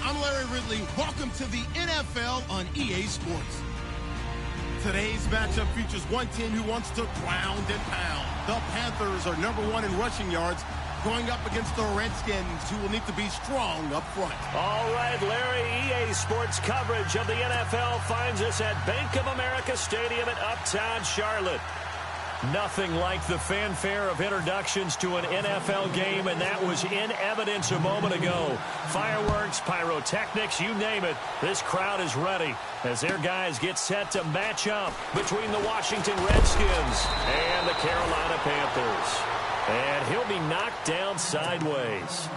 I'm Larry Ridley. Welcome to the NFL on EA Sports. Today's matchup features one team who wants to ground and pound. The Panthers are #1 in rushing yards, going up against the Redskins, who will need to be strong up front. All right, Larry, EA Sports coverage of the NFL finds us at Bank of America Stadium in Uptown Charlotte. Nothing like the fanfare of introductions to an NFL game, and that was in evidence a moment ago. Fireworks, pyrotechnics, you name it. This crowd is ready as their guys get set to match up between the Washington Redskins and the Carolina Panthers. And he'll be knocked down sideways.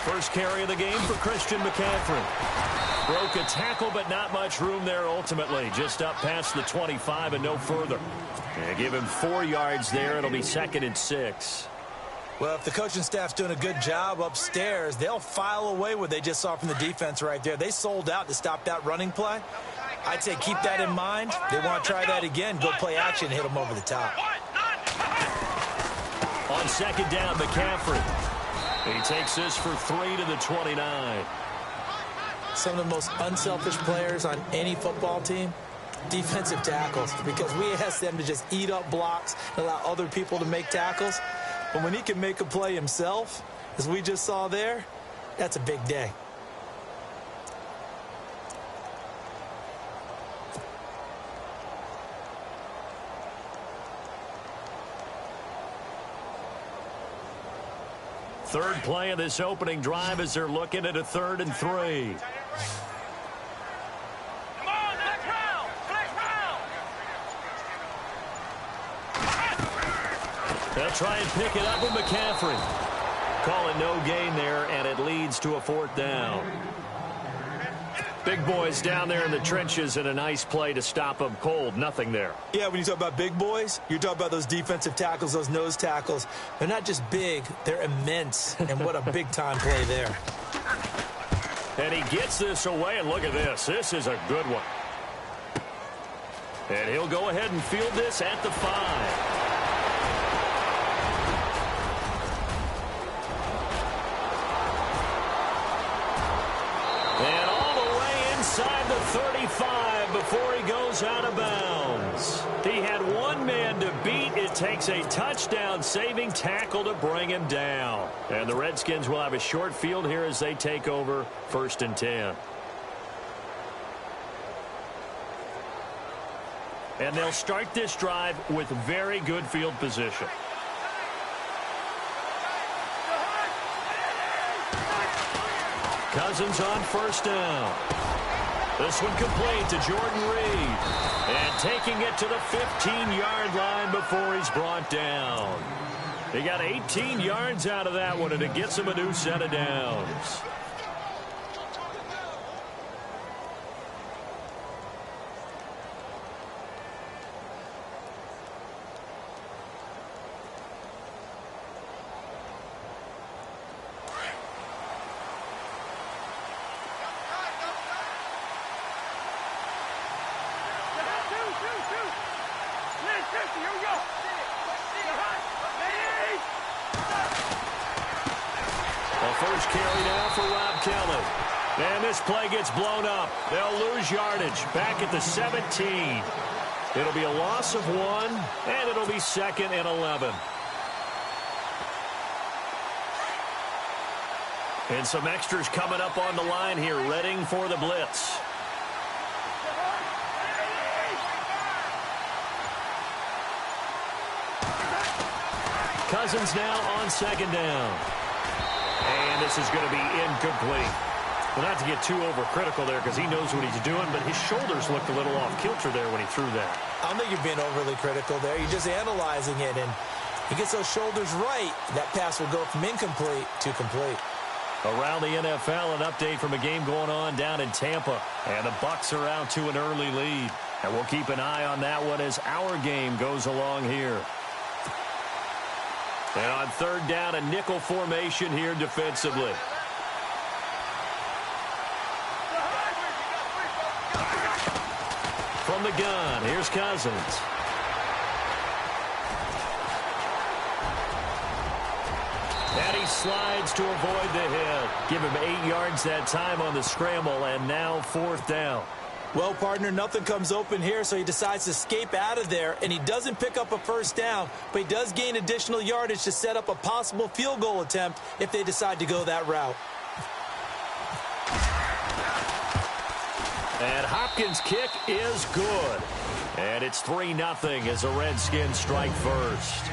First carry of the game for Christian McCaffrey. Broke a tackle, but not much room there ultimately. Just up past the 25 and no further. And give him 4 yards there. It'll be 2nd and 6. Well, if the coaching staff's doing a good job upstairs, they'll file away what they just saw from the defense right there. They sold out to stop that running play. I'd say keep that in mind. They want to try that again. Go play action and hit them over the top. On 2nd down, McCaffrey. He takes this for 3 to the 29. Some of the most unselfish players on any football team, defensive tackles, because we ask them to just eat up blocks and allow other people to make tackles. But when he can make a play himself, as we just saw there, that's a big day. Third play of this opening drive as they're looking at a 3rd and 3. They'll try and pick it up with McCaffrey. Call it no gain there, and it leads to a 4th down. Big boys down there in the trenches, and a nice play to stop them cold. Nothing there. Yeah, when you talk about big boys, you're talking about those defensive tackles, those nose tackles. They're not just big, they're immense. And what a big-time play there. And he gets this away, and look at this. This is a good one. And he'll go ahead and field this at the 5. And all the way inside the 35 before he goes out of bounds. He had one man to beat. It takes a touchdown-saving tackle to bring him down. And the Redskins will have a short field here as they take over 1st and 10. And they'll start this drive with very good field position. Cousins on 1st down. This one complete to Jordan Reed. And taking it to the 15-yard line before he's brought down. He got 18 yards out of that one, and it gets him a new set of downs. First carry now for Rob Kelly. And this play gets blown up. They'll lose yardage back at the 17. It'll be a loss of 1, and it'll be 2nd and 11. And some extras coming up on the line here, readying for the blitz. Cousins now on 2nd down. And this is going to be incomplete. Well, not to get too overcritical there because he knows what he's doing, but his shoulders looked a little off kilter there when he threw that. I don't think you're being overly critical there. You're just analyzing it, and he gets those shoulders right. That pass will go from incomplete to complete. Around the NFL, an update from a game going on down in Tampa. And the Bucs are out to an early lead. And we'll keep an eye on that one as our game goes along here. And on 3rd down, a nickel formation here defensively. From the gun, here's Cousins. And he slides to avoid the hit. Give him 8 yards that time on the scramble, and now 4th down. Well, partner, nothing comes open here, so he decides to escape out of there, and he doesn't pick up a 1st down, but he does gain additional yardage to set up a possible field goal attempt if they decide to go that route. And Hopkins' kick is good. And it's 3-0 as the Redskins strike first.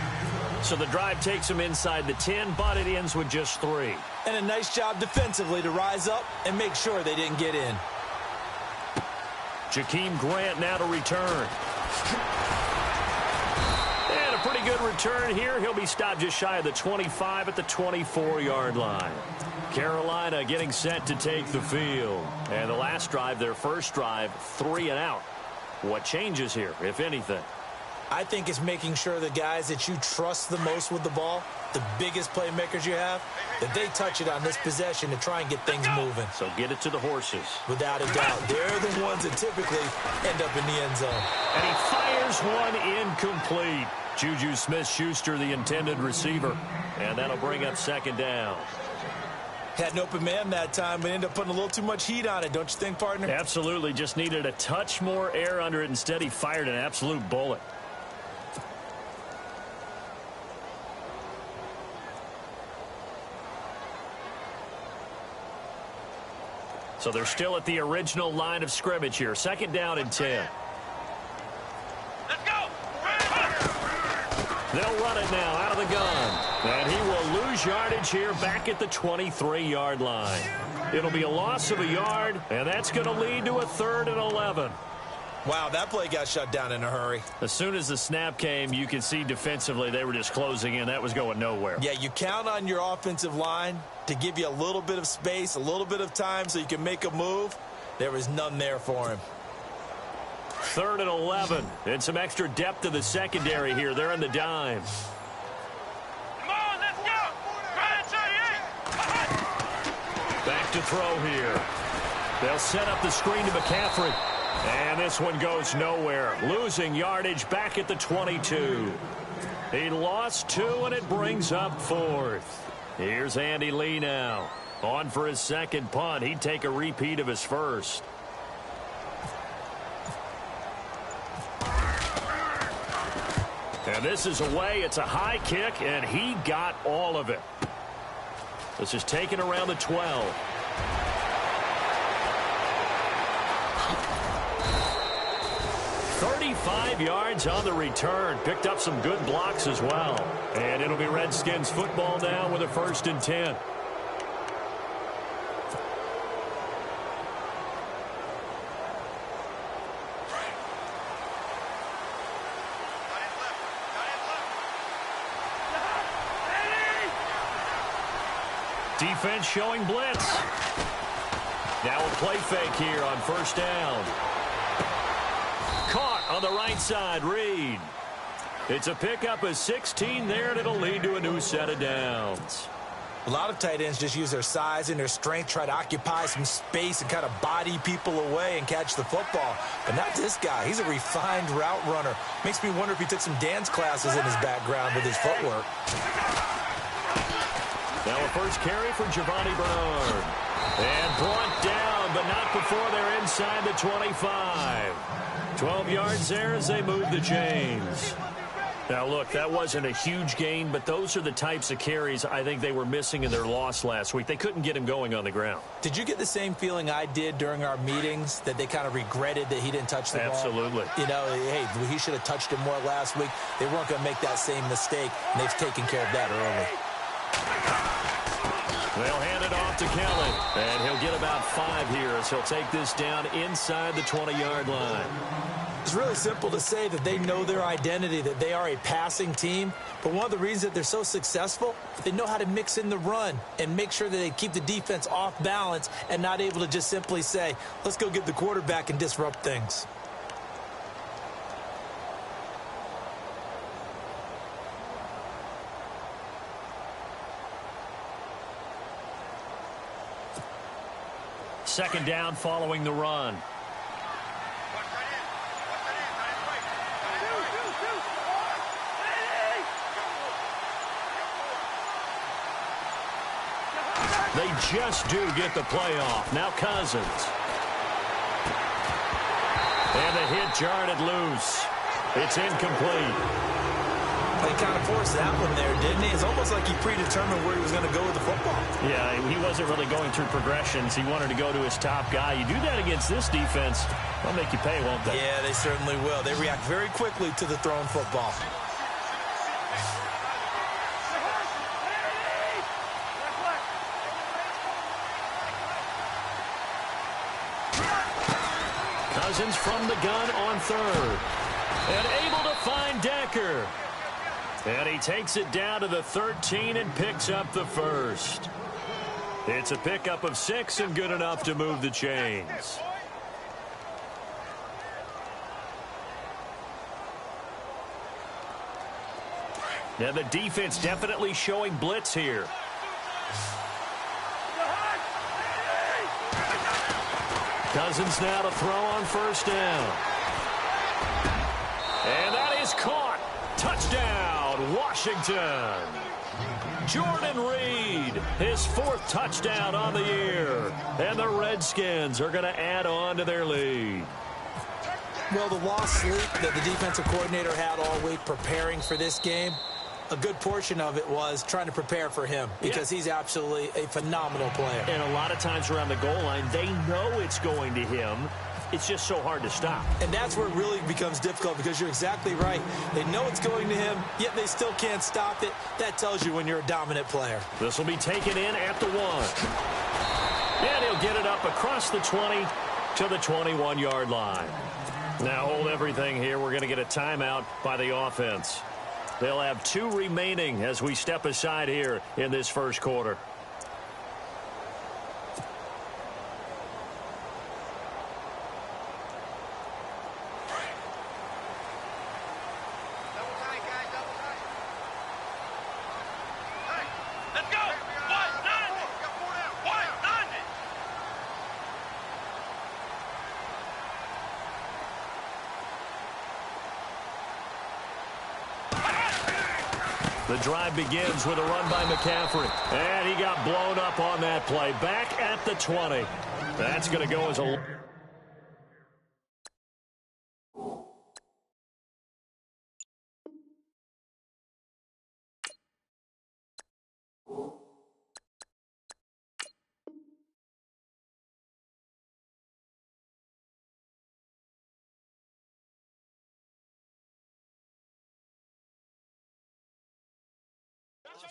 So the drive takes them inside the 10, but it ends with just 3. And a nice job defensively to rise up and make sure they didn't get in. Jakeem Grant now to return. And a pretty good return here. He'll be stopped just shy of the 25 at the 24-yard line. Carolina getting set to take the field. And the last drive, their first drive, 3 and out. What changes here, if anything? I think it's making sure the guys that you trust the most with the ball, the biggest playmakers you have, that they touch it on this possession to try and get things moving. So get it to the horses. Without a doubt. They're the ones that typically end up in the end zone. And he fires one incomplete. Juju Smith-Schuster, the intended receiver. And that'll bring up 2nd down. Had an open man that time, but ended up putting a little too much heat on it, don't you think, partner? Absolutely. Just needed a touch more air under it. Instead, he fired an absolute bullet. So they're still at the original line of scrimmage here. 2nd down and 10. Let's go. They'll run it now out of the gun. And he will lose yardage here back at the 23-yard line. It'll be a loss of a yard, and that's going to lead to a 3rd and 11. Wow, that play got shut down in a hurry. As soon as the snap came, you could see defensively they were just closing in. That was going nowhere. Yeah, you count on your offensive line to give you a little bit of space, a little bit of time so you can make a move. There was none there for him. 3rd and 11. And some extra depth to the secondary here. They're in the dime. Come on, let's go. Back to throw here. They'll set up the screen to McCaffrey. And this one goes nowhere. Losing yardage back at the 22. He lost 2, and it brings up 4th. Here's Andy Lee now. On for his second punt. He'd take a repeat of his first. And this is away. It's a high kick, and he got all of it. This is taken around the 12. Five yards on the return. Picked up some good blocks as well. And it'll be Redskins football now with a 1st and 10. Defense showing blitz. Now a play fake here on 1st down. Caught on the right side, Reed. It's a pickup of 16 there, and it'll lead to a new set of downs. A lot of tight ends just use their size and their strength, try to occupy some space and kind of body people away and catch the football. But not this guy. He's a refined route runner. Makes me wonder if he took some dance classes in his background with his footwork. Now a first carry for Giovanni Bernard. And brought down, but not before they're inside the 25. 12 yards there as they move the chains. Now, look, that wasn't a huge gain, but those are the types of carries I think they were missing in their loss last week. They couldn't get him going on the ground. Did you get the same feeling I did during our meetings, that they kind of regretted that he didn't touch the ball? Absolutely. You know, hey, he should have touched it more last week. They weren't going to make that same mistake, and they've taken care of that early. They'll hand it off to Kelly, and he'll get about 5 here as he'll take this down inside the 20-yard line. It's really simple to say that they know their identity, that they are a passing team. But one of the reasons that they're so successful, they know how to mix in the run and make sure that they keep the defense off balance and not able to just simply say, let's go get the quarterback and disrupt things. Second down following the run. They just do get the play off. Now Cousins. And the hit jarred it loose. It's incomplete. He kind of forced that one there, didn't he? It's almost like he predetermined where he was going to go with the football. Yeah, he wasn't really going through progressions. He wanted to go to his top guy. You do that against this defense, they'll make you pay, won't they? Yeah, they certainly will. They react very quickly to the thrown football. Cousins from the gun on third. And able to find Decker. And he takes it down to the 13 and picks up the first. It's a pickup of 6 and good enough to move the chains. Now the defense definitely showing blitz here. Cousins now to throw on first down. And that is caught. Touchdown, Washington. Jordan Reed, his 4th touchdown on the year. And the Redskins are going to add on to their lead. Well, the lost sleep that the defensive coordinator had all week preparing for this game, a good portion of it was trying to prepare for him because he's absolutely a phenomenal player. And a lot of times around the goal line, they know it's going to him. it's just so hard to stop. And that's where it really becomes difficult because you're exactly right. They know it's going to him, yet they still can't stop it. That tells you when you're a dominant player. This will be taken in at the 1. And he'll get it up across the 20 to the 21-yard line. Now hold everything here. We're going to get a timeout by the offense. They'll have 2 remaining as we step aside here in this first quarter. The drive begins with a run by McCaffrey. And he got blown up on that play. Back at the 20. That's going to go as a...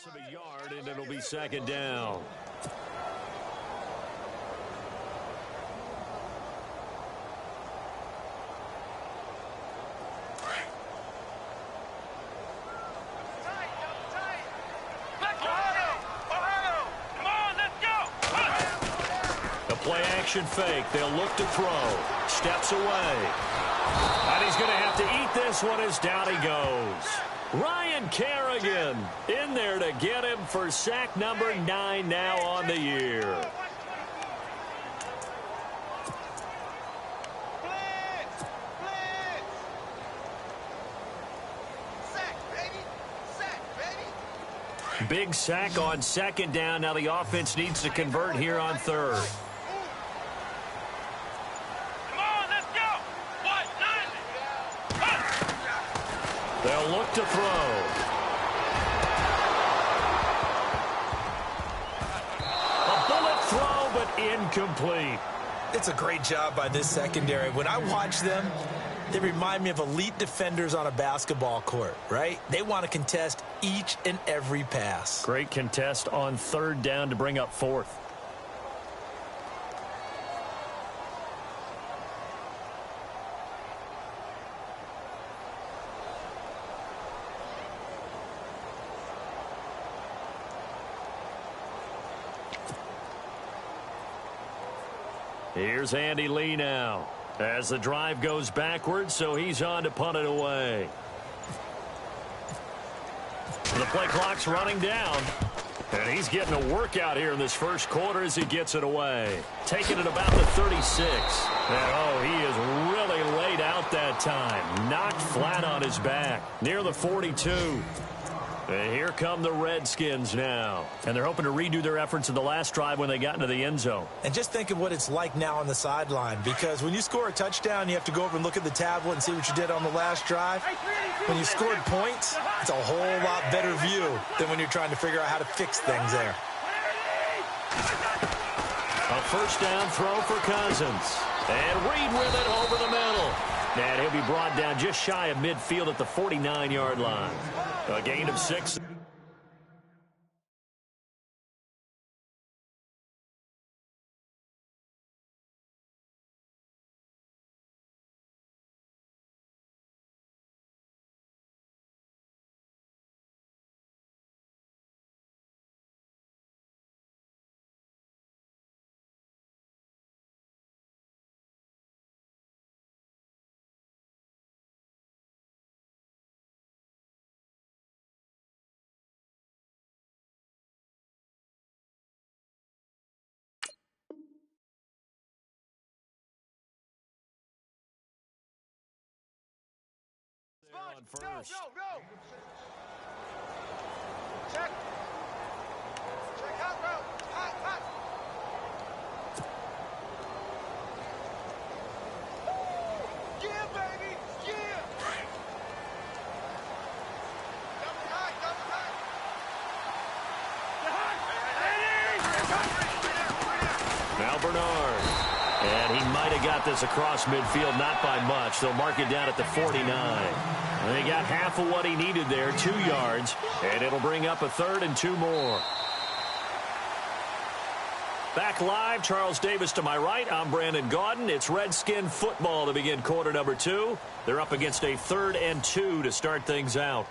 of a yard, and it'll be second down. The play action fake. They'll look to throw. Steps away. And he's going to have to eat this one as down he goes. Ryan Kerrigan in there to get him for sack number 9 now on the year. Big sack on second down. Now the offense needs to convert here on third. They'll look to throw. A bullet throw, but incomplete. It's a great job by this secondary. When I watch them, they remind me of elite defenders on a basketball court, right? They want to contest each and every pass. Great contest on third down to bring up fourth. Here's Andy Lee now as the drive goes backwards, so he's on to punt it away. The play clock's running down, and he's getting a workout here in this first quarter as he gets it away. Taking it about the 36. And, oh, he is really laid out that time. Knocked flat on his back near the 42. And here come the Redskins now. And they're hoping to redo their efforts in the last drive when they got into the end zone. And just think of what it's like now on the sideline, because when you score a touchdown, you have to go over and look at the tablet and see what you did on the last drive. When you scored points, it's a whole lot better view than when you're trying to figure out how to fix things there. A first down throw for Cousins. And Reed with it over the middle. And he'll be brought down just shy of midfield at the 49-yard line. A gain of 6. On first. Go. Check. Check out, bro. Hot. Yeah, baby. Yeah. Double tight. Now Bernard. And He might have got this across midfield, not by much. They'll mark it down at the 49. And he got half of what he needed there, 2 yards, and it'll bring up a 3rd and 2 more. Back live, Charles Davis to my right. I'm Brandon Gaudin. It's Redskin football to begin quarter number 2. They're up against a 3rd and 2 to start things out.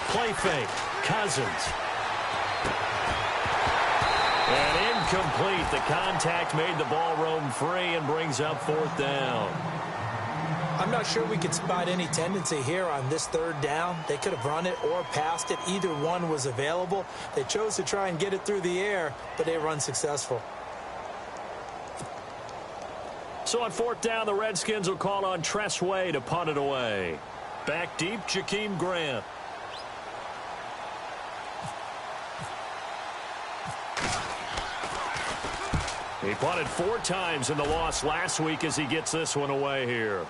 Play fake. Cousins. And incomplete. The contact made the ball roam free and brings up 4th down. I'm not sure we could spot any tendency here on this 3rd down. They could have run it or passed it. Either one was available. They chose to try and get it through the air, but they were unsuccessful. So on 4th down, the Redskins will call on Tress Way to punt it away. Back deep, Jakeem Grant. He punted 4 times in the loss last week as he gets this one away here.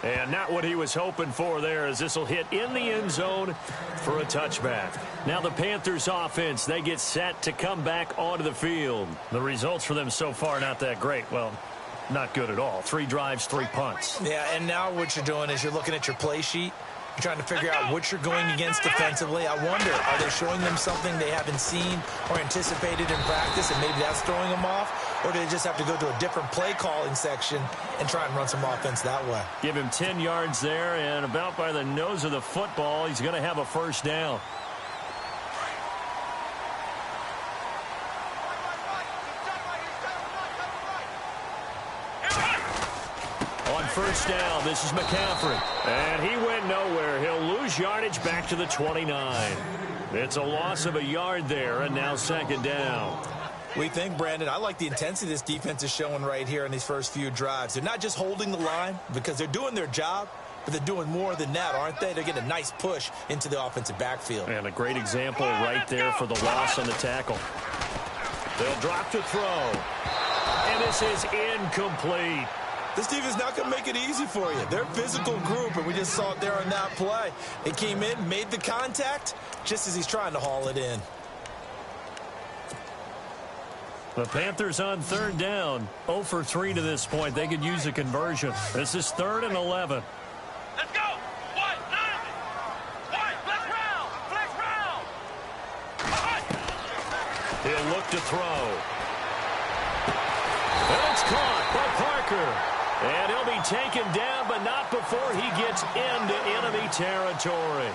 And not what he was hoping for there, as this will hit in the end zone for a touchback. Now the Panthers offense, they get set to come back onto the field. The results for them so far not that great. Well, not good at all. 3 drives, 3 punts. Yeah, and now what you're doing is you're looking at your play sheet. You're trying to figure out what you're going against defensively. I wonder, are they showing them something they haven't seen or anticipated in practice, and maybe that's throwing them off? Or do they just have to go to a different play calling section and try and run some offense that way? Give him 10 yards there, and about by the nose of the football, he's going to have a 1st down. On 1st down, this is McCaffrey. And he went nowhere. He'll lose yardage back to the 29. It's a loss of a yard there, and now 2nd down. We think, Brandon, I like the intensity this defense is showing right here in these first few drives. They're not just holding the line because they're doing their job, but they're doing more than that, aren't they? They're getting a nice push into the offensive backfield. And a great example right there for the loss on the tackle. They'll drop to throw. And this is incomplete. This defense is not going to make it easy for you. They're a physical group, and we just saw it there on that play. They came in, made the contact, just as he's trying to haul it in. The Panthers on 3rd down, 0 for 3 to this point. They could use a conversion. This is 3rd and 11. Let's go! White, nine! White, flex round! Flex round! He'll look to throw. And it's caught by Parker. And he'll be taken down, but not before he gets into enemy territory.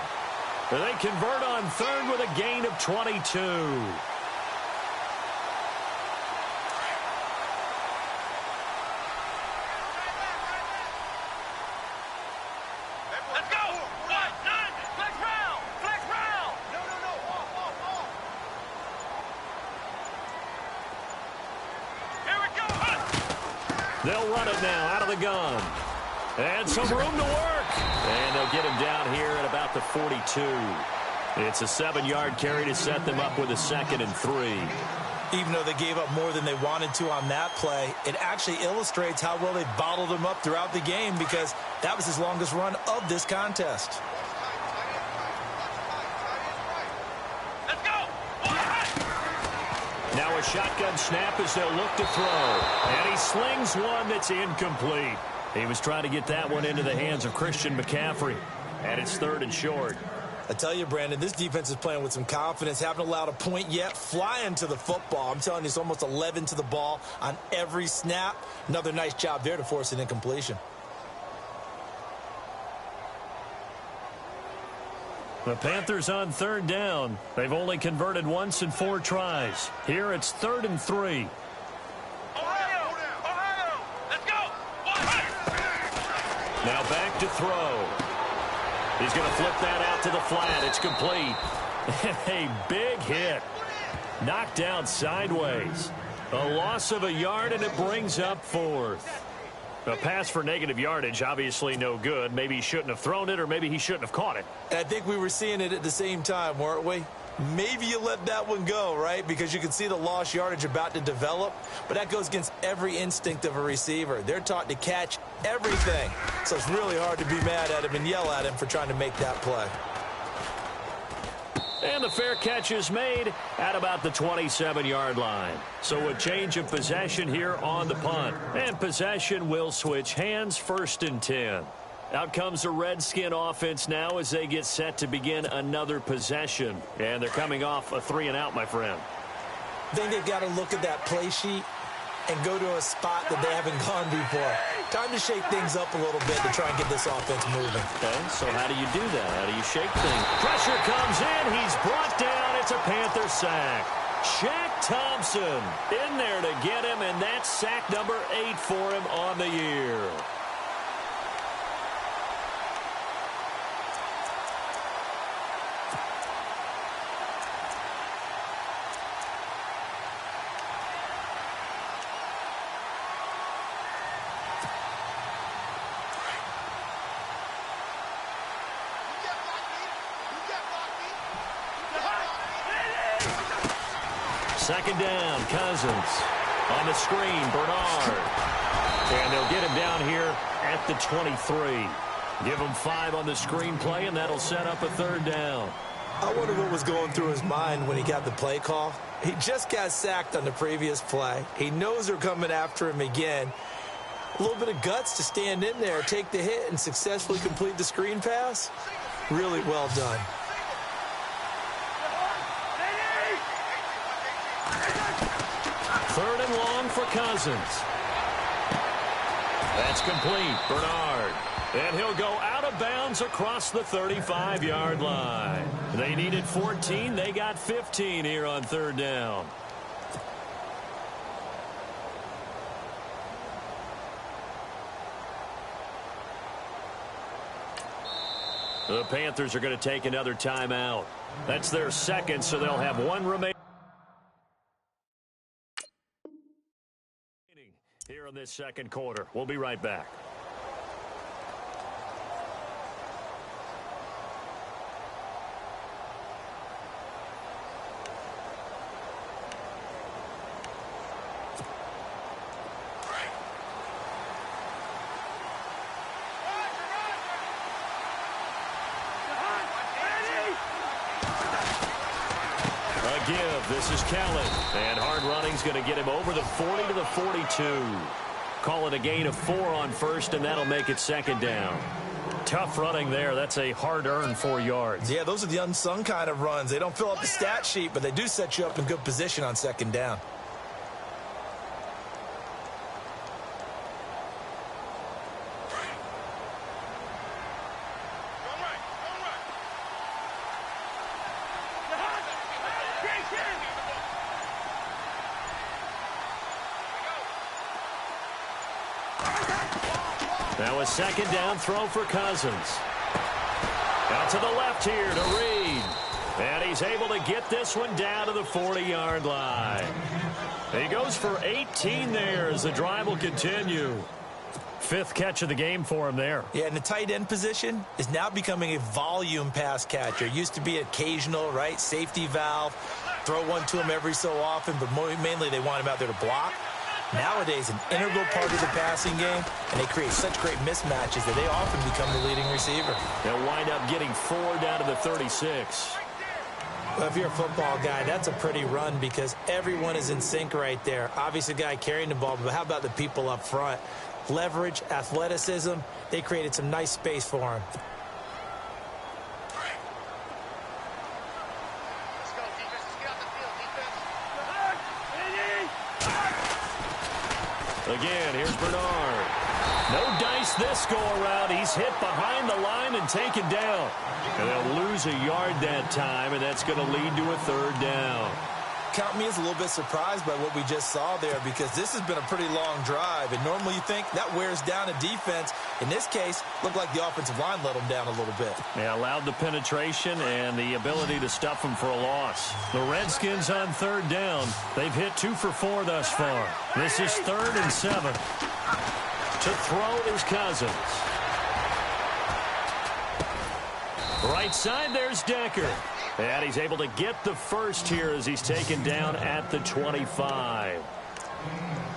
They convert on 3rd with a gain of 22. Let's go! White, nine! Flex round! Flex round! No, off. Here we go! They'll run it now out of the gun. And some room to work. And they'll get him down here at about the 42. It's a 7-yard carry to set them up with a 2nd and 3. Even though they gave up more than they wanted to on that play, it actually illustrates how well they bottled him up throughout the game, because that was his longest run of this contest. Let's go! Now a shotgun snap as they'll look to throw. And he slings one that's incomplete. He was trying to get that one into the hands of Christian McCaffrey. And it's 3rd and short. I tell you, Brandon, this defense is playing with some confidence. Haven't allowed a point yet. Flying to the football. I'm telling you, it's almost 11 to the ball on every snap. Another nice job there to force an incompletion. The Panthers on 3rd down. They've only converted once in 4 tries. Here it's 3rd and 3. Ohio! Let's go! Now back to throw. He's going to flip that out to the flat. It's complete. A big hit. Knocked down sideways. A loss of a yard, and it brings up 4th. A pass for negative yardage, obviously no good. Maybe he shouldn't have thrown it, or maybe he shouldn't have caught it. I think we were seeing it at the same time, weren't we? Maybe you let that one go, right? Because you can see the lost yardage about to develop. But that goes against every instinct of a receiver. They're taught to catch everything. So it's really hard to be mad at him and yell at him for trying to make that play. And the fair catch is made at about the 27-yard line. So a change of possession here on the punt. And possession will switch hands, 1st and 10. Out comes the Redskin offense now as they get set to begin another possession. And they're coming off a 3-and-out, my friend. I think they've got to look at that play sheet and go to a spot that they haven't gone before. Time to shake things up a little bit to try and get this offense moving. Okay, so how do you do that? How do you shake things? Pressure comes in. He's brought down. It's a Panther sack. Shaq Thompson in there to get him, and that's sack number 8 for him on the year. Second down, Cousins. On the screen, Bernard. And they'll get him down here at the 23. Give him 5 on the screen play, and that'll set up a 3rd down. I wonder what was going through his mind when he got the play call. He just got sacked on the previous play. He knows they're coming after him again. A little bit of guts to stand in there, take the hit, and successfully complete the screen pass. Really well done. Third and long for Cousins. That's complete. Bernard. And he'll go out of bounds across the 35-yard line. They needed 14. They got 15 here on 3rd down. The Panthers are going to take another timeout. That's their 2nd, so they'll have 1 remaining. Here in this 2nd quarter. We'll be right back. Give. This is Kellen. And hard running's going to get him over the 40 to the 42. Call it a gain of 4 on 1st, and that'll make it 2nd down. Tough running there. That's a hard-earned 4 yards. Yeah, those are the unsung kind of runs. They don't fill up the stat sheet, but they do set you up in good position on 2nd down. Now a 2nd down throw for Cousins. Out to the left here to Reed. And he's able to get this one down to the 40-yard line. He goes for 18 there as the drive will continue. 5th catch of the game for him there. Yeah, and the tight end position is now becoming a volume pass catcher. Used to be occasional, right? Safety valve. Throw one to him every so often, but mainly they want him out there to block. Nowadays, an integral part of the passing game, and they create such great mismatches that they often become the leading receiver. They'll wind up getting 4 down to the 36. Well, if you're a football guy, that's a pretty run because everyone is in sync right there. Obviously, the guy carrying the ball, but how about the people up front? Leverage, athleticism, they created some nice space for him. Again, here's Bernard. No dice this go-around. He's hit behind the line and taken down. And they'll lose a yard that time, and that's going to lead to a 3rd down. Count me as a little bit surprised by what we just saw there because this has been a pretty long drive, and normally you think that wears down a defense. In this case, looked like the offensive line let them down a little bit. Yeah, allowed the penetration and the ability to stuff them for a loss. The Redskins on 3rd down. They've hit 2 for 4 thus far. This is 3rd and 7. To throw is Cousins. Right side, there's Decker. And he's able to get the first here as he's taken down at the 25.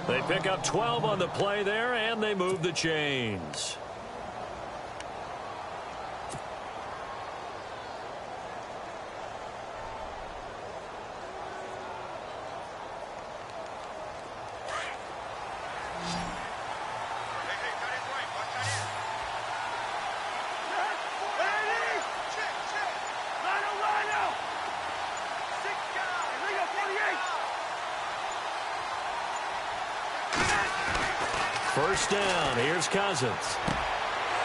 They pick up 12 on the play there, and they move the chains. First down. Here's Cousins.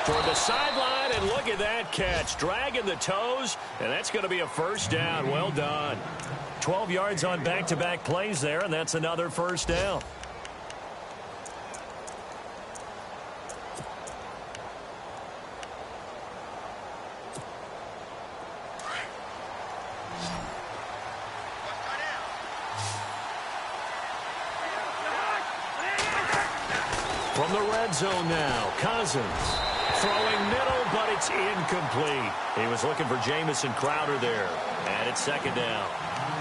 Toward the sideline, and look at that catch. Dragging the toes, and that's going to be a first down. Well done. 12 yards on back-to-back plays there, and that's another first down. From the red zone now, Cousins throwing middle, but it's incomplete. He was looking for Jamison Crowder there, and it's second down.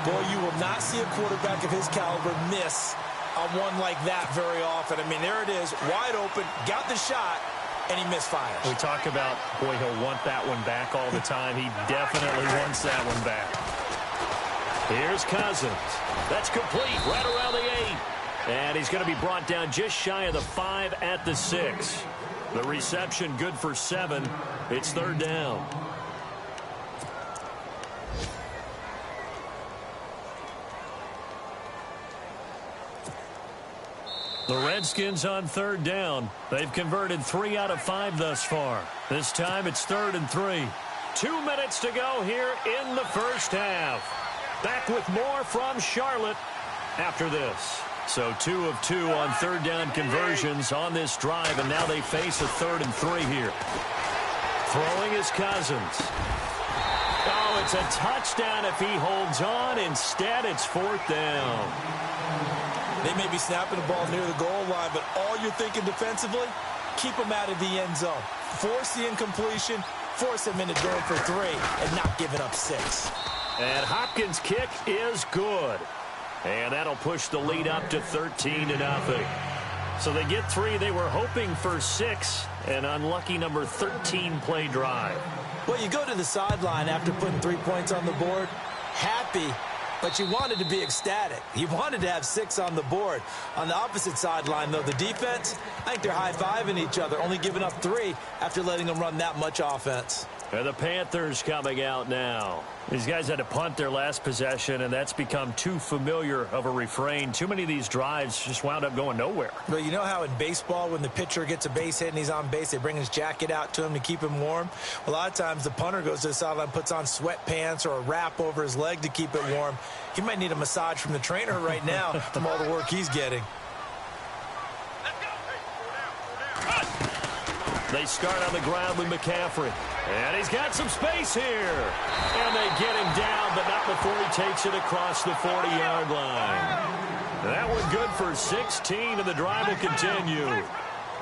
Boy, you will not see a quarterback of his caliber miss on one like that very often. I mean, there it is, wide open, got the shot, and he misfires. We talk about, boy, he'll want that one back all the time. He definitely wants that one back. Here's Cousins. That's complete, right around the 8. And he's going to be brought down just shy of the 5 at the 6. The reception good for 7. It's third down. The Redskins on third down. They've converted 3 out of 5 thus far. This time it's 3rd and 3. 2 minutes to go here in the first half. Back with more from Charlotte after this. So 2 of 2 on third down conversions on this drive, and now they face a 3rd and 3 here. Throwing is Cousins. Oh, it's a touchdown if he holds on. Instead, it's 4th down. They may be snapping the ball near the goal line, but all you're thinking defensively, keep them out of the end zone. Force the incompletion, force them into going for 3, and not giving up 6. And Hopkins' kick is good. And that'll push the lead up to 13-0. So they get 3. They were hoping for 6. An unlucky number 13 play drive. Well, you go to the sideline after putting 3 points on the board, happy, but you wanted to be ecstatic. You wanted to have 6 on the board. On the opposite sideline, though, the defense, I think they're high-fiving each other, only giving up 3 after letting them run that much offense. And the Panthers coming out now. These guys had to punt their last possession, and that's become too familiar of a refrain. Too many of these drives just wound up going nowhere. Well, you know how in baseball, when the pitcher gets a base hit and he's on base, they bring his jacket out to him to keep him warm? A lot of times the punter goes to the sideline, puts on sweatpants or a wrap over his leg to keep it warm. He might need a massage from the trainer right now from all the work he's getting. They start on the ground with McCaffrey. And he's got some space here. And they get him down, but not before he takes it across the 40-yard line. That one good for 16, and the drive will continue.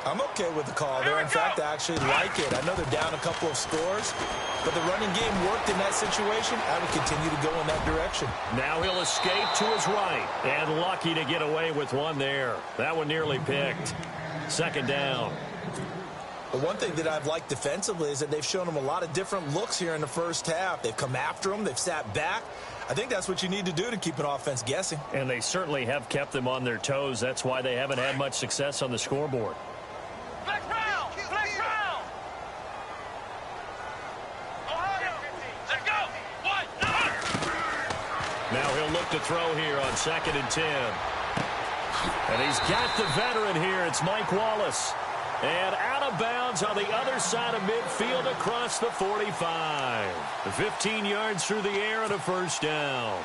I'm okay with the call there. In fact, I actually like it. I know they're down a couple of scores, but the running game worked in that situation. I would continue to go in that direction. Now he'll escape to his right, and lucky to get away with one there. That one nearly picked. Second down. But one thing that I've liked defensively is that they've shown them a lot of different looks here in the first half. They've come after them. They've sat back. I think that's what you need to do to keep an offense guessing. And they certainly have kept them on their toes. That's why they haven't had much success on the scoreboard. Flex round! Flex round! Ohio! Let's go! 1, 9! Now he'll look to throw here on 2nd and 10. And he's got the veteran here. It's Mike Wallace. And out of bounds on the other side of midfield across the 45. 15 yards through the air and a first down.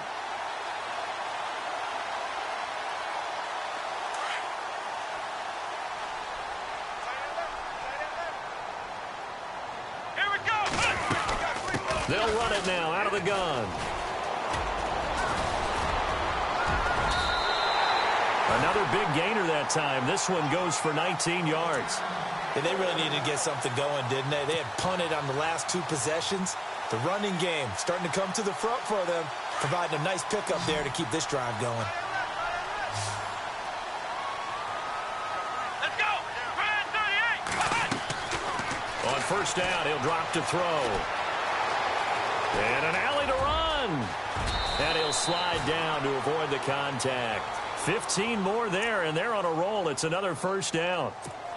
Here we go! They'll run it now out of the gun. Another big gainer that time. This one goes for 19 yards. Yeah, they really needed to get something going, didn't they? They had punted on the last 2 possessions. The running game starting to come to the front for them, providing a nice pickup there to keep this drive going. Let's go. Grand 38. On first down, he'll drop to throw. And an alley to run. And he'll slide down to avoid the contact. 15 more there, and they're on a roll. It's another first down.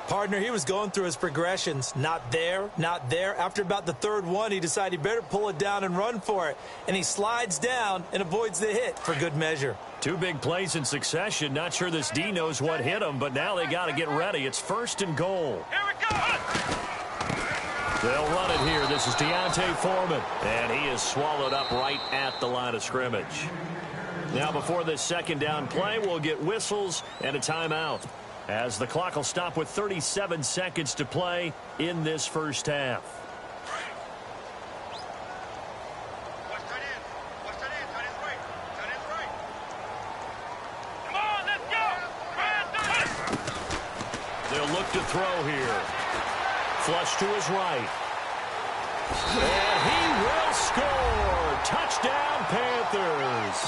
Partner, he was going through his progressions. Not there, not there. After about the 3rd one, he decided he better pull it down and run for it. And he slides down and avoids the hit for good measure. 2 big plays in succession. Not sure this D knows what hit him, but now they got to get ready. It's 1st and goal. Here we go. They'll run it here. This is Deontay Foreman. And he is swallowed up right at the line of scrimmage. Now before this 2nd down play, we'll get whistles and a timeout, as the clock will stop with 37 seconds to play in this first half. Watch that in. Watch that in. Tight end's right. Tight end's right. Come on, let's go. Grand 38. They'll look to throw here. Flush to his right. And he will score. Touchdown, Panthers.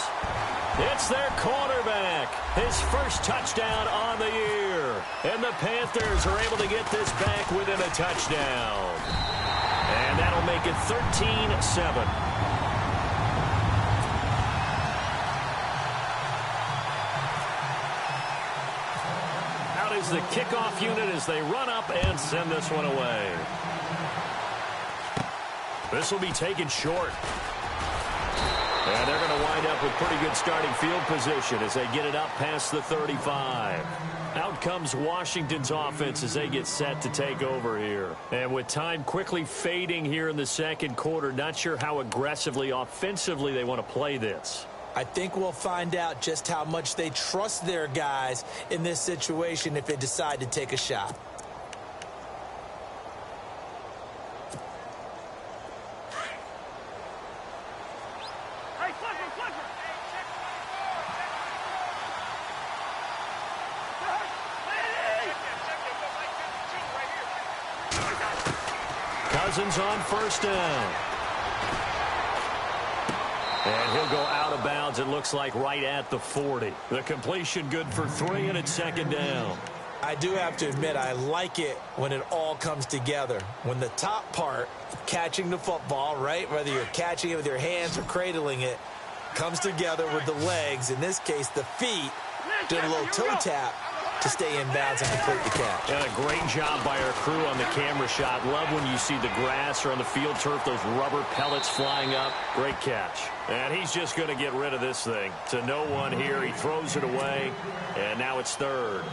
It's their quarterback. His first touchdown on the year. And the Panthers are able to get this back within a touchdown. And that'll make it 13-7. Out is the kickoff unit as they run up and send this one away. This will be taken short. And they're going to wind up with pretty good starting field position as they get it up past the 35. Out comes Washington's offense as they get set to take over here. And with time quickly fading here in the 2nd quarter, not sure how aggressively, offensively they want to play this. I think we'll find out just how much they trust their guys in this situation if they decide to take a shot. Cousins on first down. And he'll go out of bounds, it looks like, right at the 40. The completion good for 3, and it's 2nd down. I do have to admit, I like it when it all comes together. When the top part, catching the football, right, whether you're catching it with your hands or cradling it, comes together with the legs, in this case the feet, doing a little toe tap to stay in bounds and complete the catch. And a great job by our crew on the camera shot. Love when you see the grass or on the field turf, those rubber pellets flying up. Great catch. And he's just going to get rid of this thing. To no one here. He throws it away, and now it's 3rd.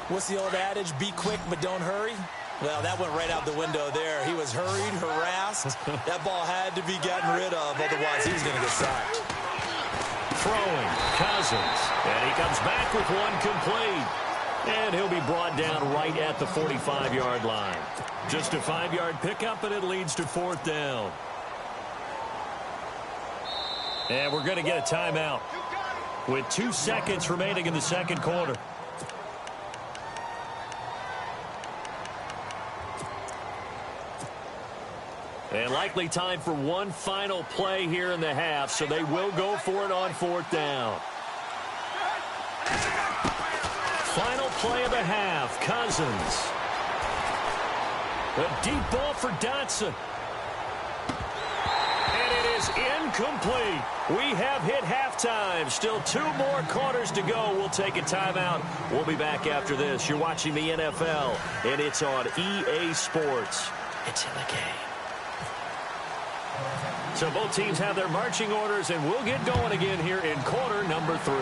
What's the old adage? Be quick, but don't hurry. Well, that went right out the window there. He was hurried, harassed. That ball had to be gotten rid of, otherwise he was going to get sacked. Throwing, Cousins, and he comes back with one complete. And he'll be brought down right at the 45-yard line. Just a 5-yard pickup, and it leads to 4th down. And we're going to get a timeout with 2 seconds remaining in the 2nd quarter. And likely time for one final play here in the half, so they will go for it on 4th down. Final play of the half, Cousins. A deep ball for Dotson. And it is incomplete. We have hit halftime. Still 2 more quarters to go. We'll take a timeout. We'll be back after this. You're watching the NFL, and it's on EA Sports. It's in the game. So both teams have their marching orders, and we'll get going again here in quarter number 3.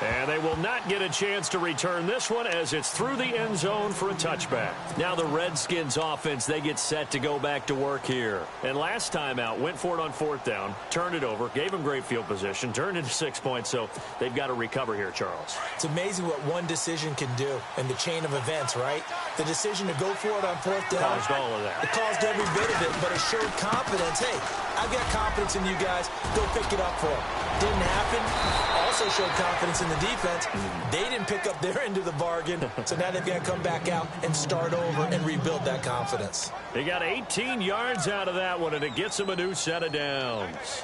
And they will not get a chance to return this one as it's through the end zone for a touchback. Now the Redskins offense, they get set to go back to work here. And last time out, went for it on 4th down, turned it over, gave them great field position, turned into 6 points, so they've got to recover here, Charles. It's amazing what one decision can do in the chain of events, right? The decision to go for it on 4th down. Caused all of that. It caused every bit of it, but it showed confidence. Hey, I've got confidence in you guys. Go pick it up for them. Didn't happen. Also showed confidence in the defense. They didn't pick up their end of the bargain, so now they've got to come back out and start over and rebuild that confidence. They got 18 yards out of that one, and it gets them a new set of downs.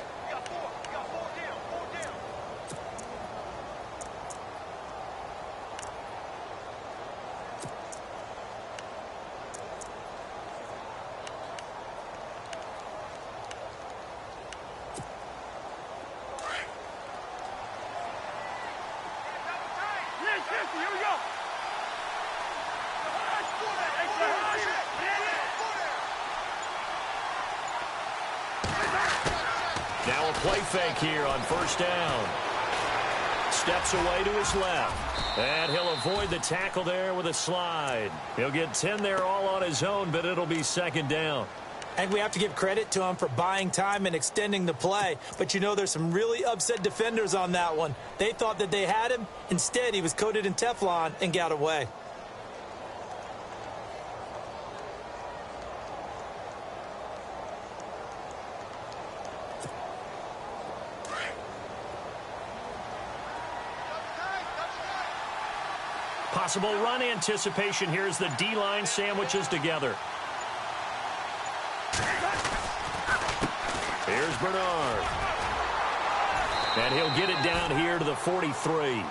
Now a play fake here on first down. Steps away to his left. And he'll avoid the tackle there with a slide. He'll get 10 there all on his own, but it'll be second down. And we have to give credit to him for buying time and extending the play. But you know, there's some really upset defenders on that one. They thought that they had him. Instead, he was coated in Teflon and got away. Possible run anticipation here as the D-line sandwiches together. Here's Bernard. And he'll get it down here to the 43.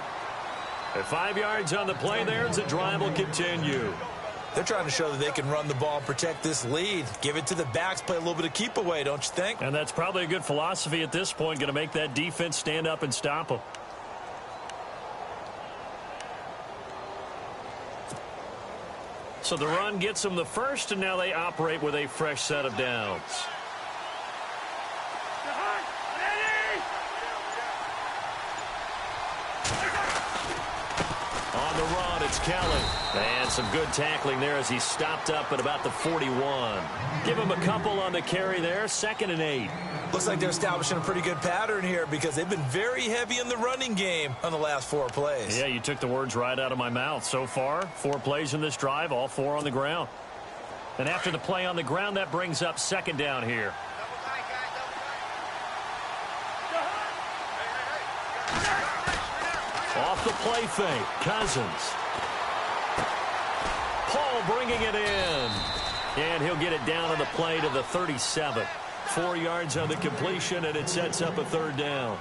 At 5 yards on the play there, the drive will continue. They're trying to show that they can run the ball and protect this lead. Give it to the backs, play a little bit of keep away, don't you think? And that's probably a good philosophy at this point, going to make that defense stand up and stop them. So the run gets them the first, and now they operate with a fresh set of downs. On the run, it's Kelly. And some good tackling there as he stopped up at about the 41. Give him a couple on the carry there, 2nd and 8. Looks like they're establishing a pretty good pattern here because they've been very heavy in the running game on the last 4 plays. Yeah, you took the words right out of my mouth. So far, 4 plays in this drive, all 4 on the ground. And after the play on the ground, that brings up 2nd down here. Off the play fake, Cousins. Paul bringing it in. And he'll get it down on the play to the 37. 4 yards on the completion, and it sets up a 3rd down.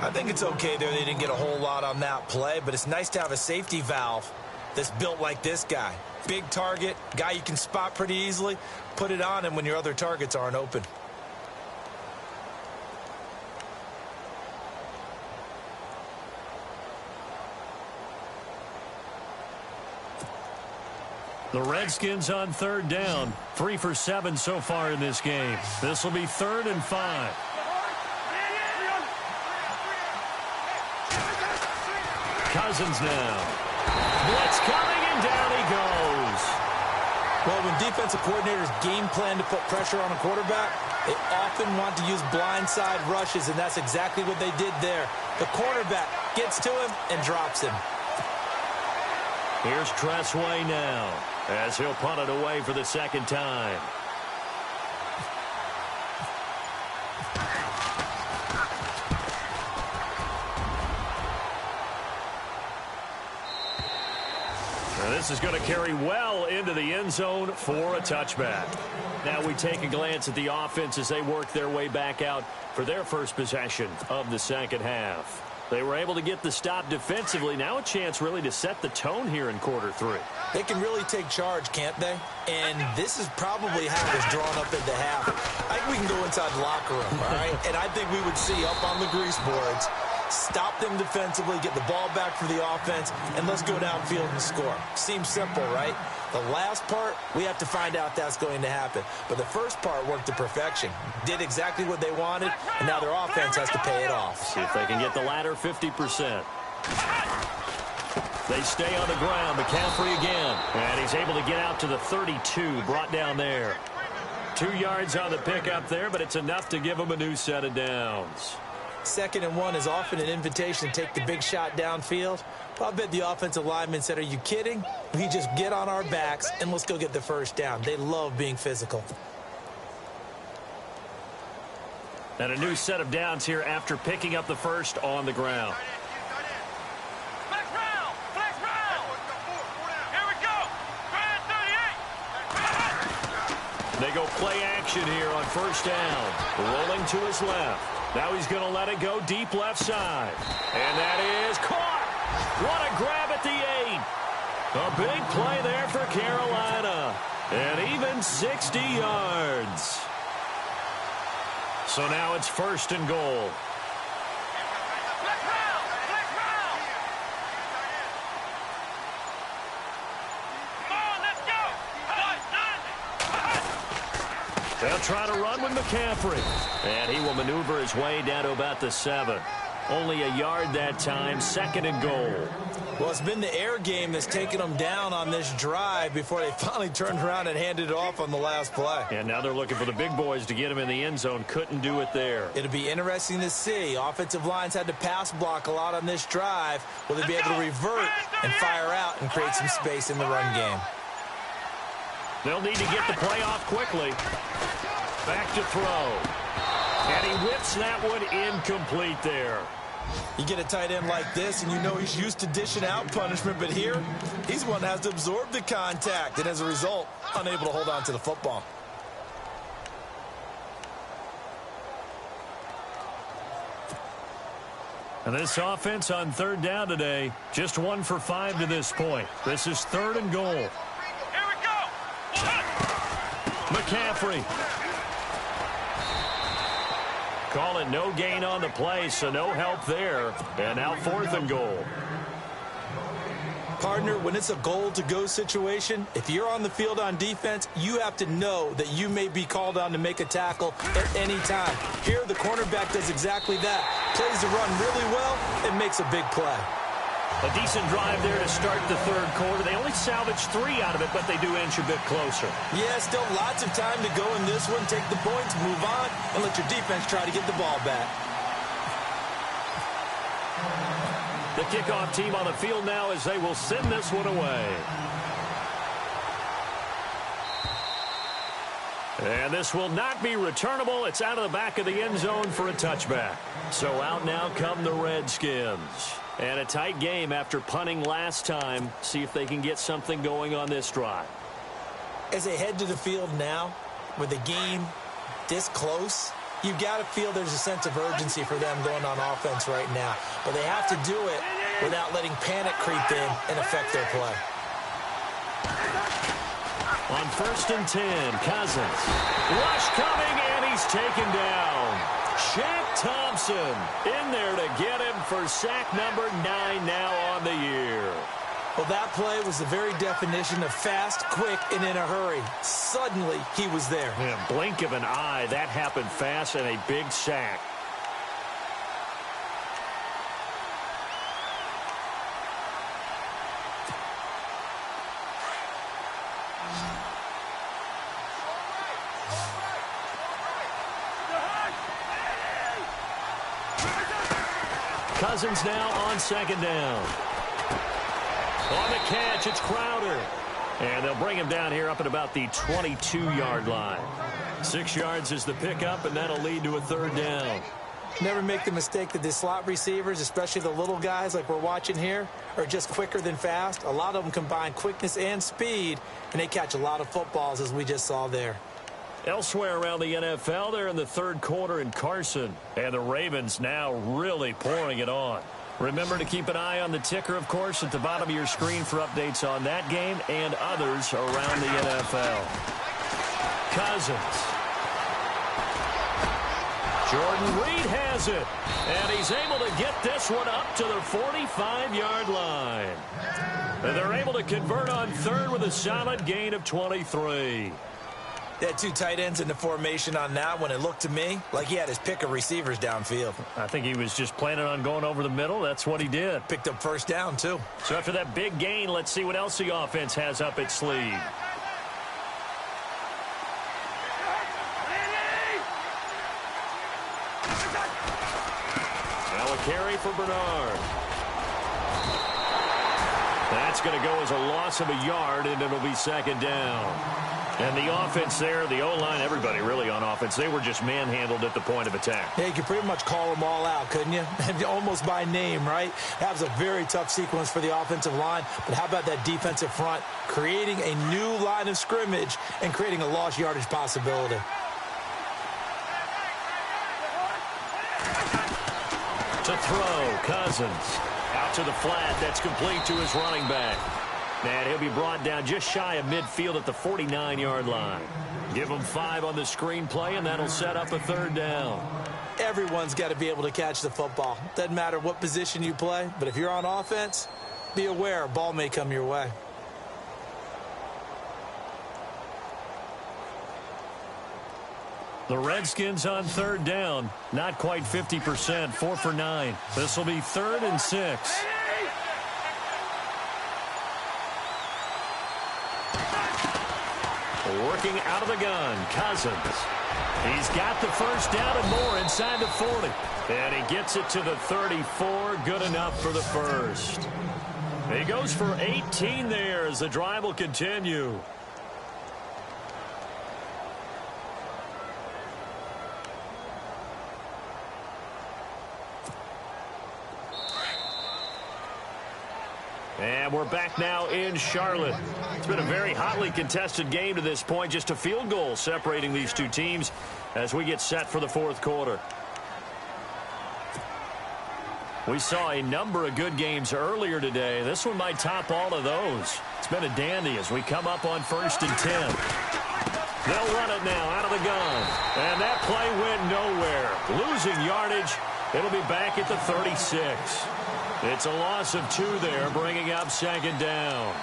I think it's okay there. They didn't get a whole lot on that play, but it's nice to have a safety valve that's built like this guy. Big target, guy you can spot pretty easily. Put it on him when your other targets aren't open. The Redskins on 3rd down. 3 for 7 so far in this game. This will be 3rd and 5. Cousins now. Blitz coming, and down he goes. Well, when defensive coordinators game plan to put pressure on a quarterback, they often want to use blindside rushes, and that's exactly what they did there. The cornerback gets to him and drops him. Here's Tressway now as he'll punt it away for the 2nd time. Now this is going to carry well into the end zone for a touchback. Now we take a glance at the offense as they work their way back out for their first possession of the 2nd half. They were able to get the stop defensively. Now a chance really to set the tone here in quarter 3. They can really take charge, can't they? And this is probably how it was drawn up at the half. I think we can go inside the locker room, all right? And I think we would see up on the grease boards, stop them defensively, get the ball back for the offense, and let's go downfield and score. Seems simple, right? The last part, we have to find out that's going to happen. But the first part worked to perfection. Did exactly what they wanted, and now their offense has to pay it off. See if they can get the latter 50%. They stay on the ground. McCaffrey again. And he's able to get out to the 32, brought down there. 2 yards on the pickup there, but it's enough to give them a new set of downs. 2nd and 1 is often an invitation to take the big shot downfield. Well, I bet the offensive lineman said, are you kidding? We just get on our backs and let's go get the 1st down. They love being physical. And a new set of downs here after picking up the first on the ground. Flex round! Flex round! Here we go! Grand 38! They go play action here on first down. Rolling to his left. Now he's going to let it go deep left side. And that is caught. What a grab at the 8. A big play there for Carolina. And even 60 yards. So now it's first and goal. Flex round! Flex round! Come on, let's go! They'll try to run with McCaffrey. And he will maneuver his way down to about the 7. Only a yard that time, second and goal. Well, it's been the air game that's taken them down on this drive before they finally turned around and handed it off on the last play. And now they're looking for the big boys to get him in the end zone. Couldn't do it there. It'll be interesting to see. Offensive lines had to pass block a lot on this drive. Will they be able to revert and fire out and create some space in the run game? They'll need to get the play off quickly. Back to throw. And he whips that one incomplete there. You get a tight end like this, and you know he's used to dishing out punishment, but here, he's one that has to absorb the contact, and as a result, unable to hold on to the football. And this offense on third down today, just 1 for 5 to this point. This is third and goal. Here we go! McCaffrey. Call it no gain on the play, so no help there. And now fourth and goal. Partner, when it's a goal-to-go situation, if you're on the field on defense, you have to know that you may be called on to make a tackle at any time. Here, the cornerback does exactly that. Plays the run really well and makes a big play. A decent drive there to start the third quarter. They only salvaged 3 out of it, but they do inch a bit closer. Yeah, still lots of time to go in this one. Take the points, move on, and let your defense try to get the ball back. The kickoff team on the field now as they will send this one away. And this will not be returnable. It's out of the back of the end zone for a touchback. So out now come the Redskins. And a tight game after punting last time. See if they can get something going on this drive. As they head to the field now, with the game this close, you've got to feel there's a sense of urgency for them going on offense right now. But they have to do it without letting panic creep in and affect their play. On first and 10, Cousins. Rush coming, and he's taken down. Shaq Thompson in there to get him for sack number 9 now on the year. Well, that play was the very definition of fast, quick, and in a hurry. Suddenly, he was there. Yeah, blink of an eye, that happened fast, and a big sack. Cousins now on second down. On the catch, it's Crowder. And they'll bring him down here up at about the 22-yard line. 6 yards is the pickup, and that'll lead to a third down. Never make the mistake that the slot receivers, especially the little guys like we're watching here, are just quicker than fast. A lot of them combine quickness and speed, and they catch a lot of footballs, as we just saw there. Elsewhere around the NFL, they're in the third quarter in Carson. And the Ravens now really pouring it on. Remember to keep an eye on the ticker, of course, at the bottom of your screen for updates on that game and others around the NFL. Cousins. Jordan Reed has it. And he's able to get this one up to the 45-yard line. And they're able to convert on third with a solid gain of 23. They had 2 tight ends in the formation on that one. It looked to me like he had his pick of receivers downfield. I think he was just planning on going over the middle. That's what he did. Picked up first down, too. So after that big gain, let's see what else the offense has up its sleeve. Now a carry for Bernard. That's going to go as a loss of a yard, and it'll be second down. And the offense there, the O-line, everybody really on offense, they were just manhandled at the point of attack. Yeah, you could pretty much call them all out, couldn't you? Almost by name, right? That was a very tough sequence for the offensive line. But how about that defensive front creating a new line of scrimmage and creating a lost yardage possibility? To throw, Cousins. Out to the flat, that's complete to his running back. And he'll be brought down just shy of midfield at the 49-yard line. Give him 5 on the screenplay, and that'll set up a 3rd down. Everyone's got to be able to catch the football. Doesn't matter what position you play, but if you're on offense, be aware a ball may come your way. The Redskins on 3rd down. Not quite 50%, 4 for 9. This will be 3rd and 6. Working out of the gun, Cousins. He's got the 1st down and more inside the 40. And he gets it to the 34. Good enough for the 1st. He goes for 18 there as the drive will continue. And we're back now in Charlotte. It's been a very hotly contested game to this point. Just a field goal separating these two teams as we get set for the 4th quarter. We saw a number of good games earlier today. This one might top all of those. It's been a dandy as we come up on 1st and 10. They'll run it now out of the gun. And that play went nowhere. Losing yardage. It'll be back at the 36. It's a loss of 2 there, bringing up 2nd down.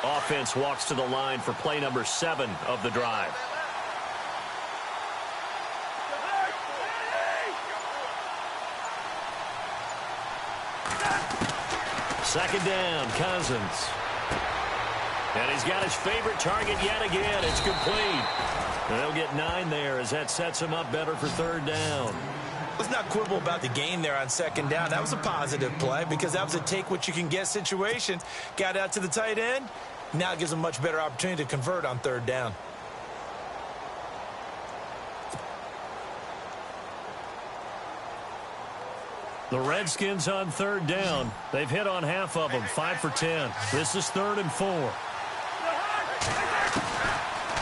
Offense walks to the line for play number 7 of the drive. Second down, Cousins. And he's got his favorite target yet again. It's complete. And they'll get 9 there as that sets him up better for 3rd down. Let's not quibble about the gain there on 2nd down. That was a positive play because that was a take-what-you-can-get situation. Got out to the tight end. Now it gives him a much better opportunity to convert on 3rd down. The Redskins on 3rd down. They've hit on half of them, 5 for 10. This is 3rd and 4.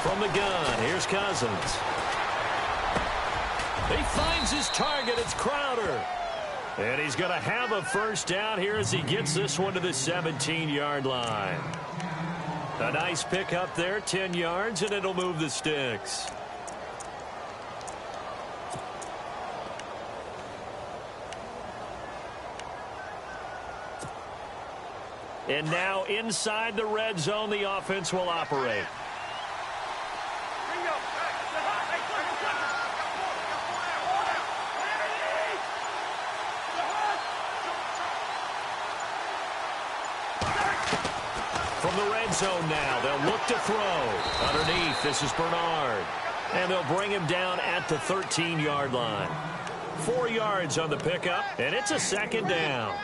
From the gun, here's Cousins. He finds his target. It's Crowder. And he's going to have a 1st down here as he gets this one to the 17-yard line. A nice pick up there, 10 yards, and it'll move the sticks. And now inside the red zone, the offense will operate. From the red zone now, they'll look to throw. Underneath, this is Bernard. And they'll bring him down at the 13-yard line. 4 yards on the pickup, and it's a 2nd down.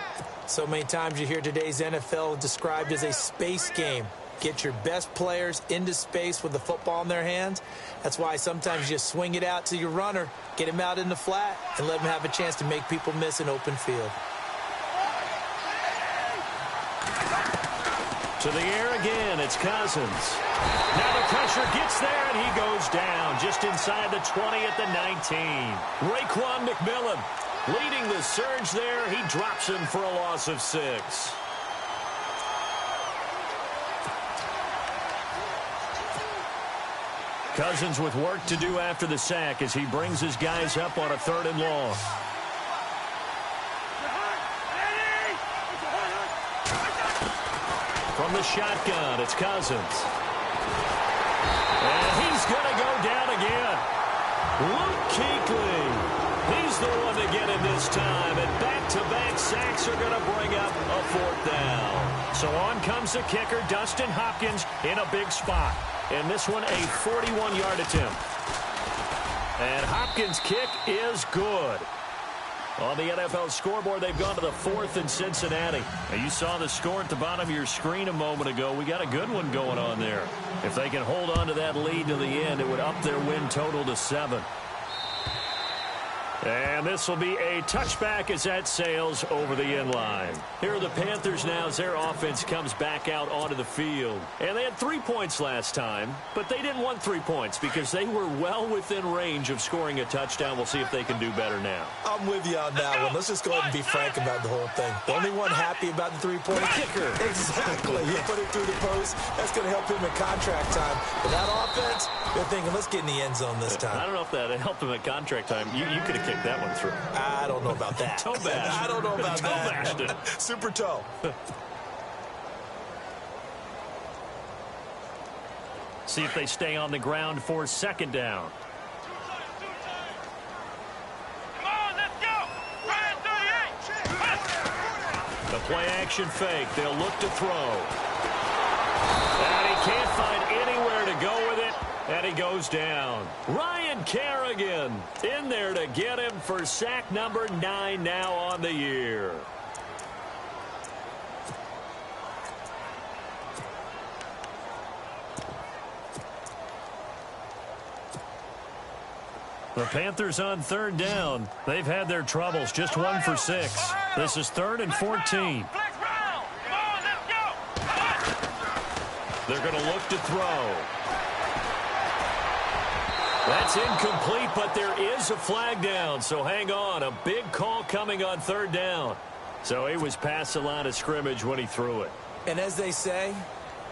So many times you hear today's NFL described as a space game. Get your best players into space with the football in their hands. That's why sometimes you swing it out to your runner, get him out in the flat, and let him have a chance to make people miss an open field. To the air again, it's Cousins. Now the pressure gets there, and he goes down just inside the 20 at the 19. Raekwon McMillan leading the surge there. He drops him for a loss of 6. Cousins with work to do after the sack as he brings his guys up on a 3rd and long. From the shotgun, it's Cousins. And he's going to go down again. Luke Kuechly. He's the one to get him this time. And back-to-back sacks are going to bring up a 4th down. So on comes the kicker, Dustin Hopkins, in a big spot. And this one, a 41-yard attempt. And Hopkins' kick is good. On the NFL scoreboard, they've gone to the 4th in Cincinnati. Now, you saw the score at the bottom of your screen a moment ago. We got a good one going on there. If they can hold on to that lead to the end, it would up their win total to 7. And this will be a touchback as that sails over the end line. Here are the Panthers now as their offense comes back out onto the field. And they had 3 points last time, but they didn't want 3 points because they were well within range of scoring a touchdown. We'll see if they can do better now. I'm with you on that one. Let's just go ahead and be frank about the whole thing. The only one happy about the three-point kicker. Exactly. He put it through the post. That's going to help him in contract time. But that offense, they're thinking, let's get in the end zone this time. I don't know if that helped him at contract time. You could have kicked that one through. I don't know about that. Toe bash. I don't know about toe that. Bashed it. Super toe. See if they stay on the ground for 2nd down. Come on, let's go. Ryan 38. The play action fake. They'll look to throw. And he can't find anywhere to go with it. And he goes down. Ryan Kerrigan in there to get him for sack number 9 now on the year. The Panthers on 3rd down. They've had their troubles. Just 1 for 6. This is 3rd and 14. Flex round. Come on, let's go. They're going to look to throw. That's incomplete, but there is a flag down, so hang on. A big call coming on 3rd down. So he was past the line of scrimmage when he threw it. And as they say,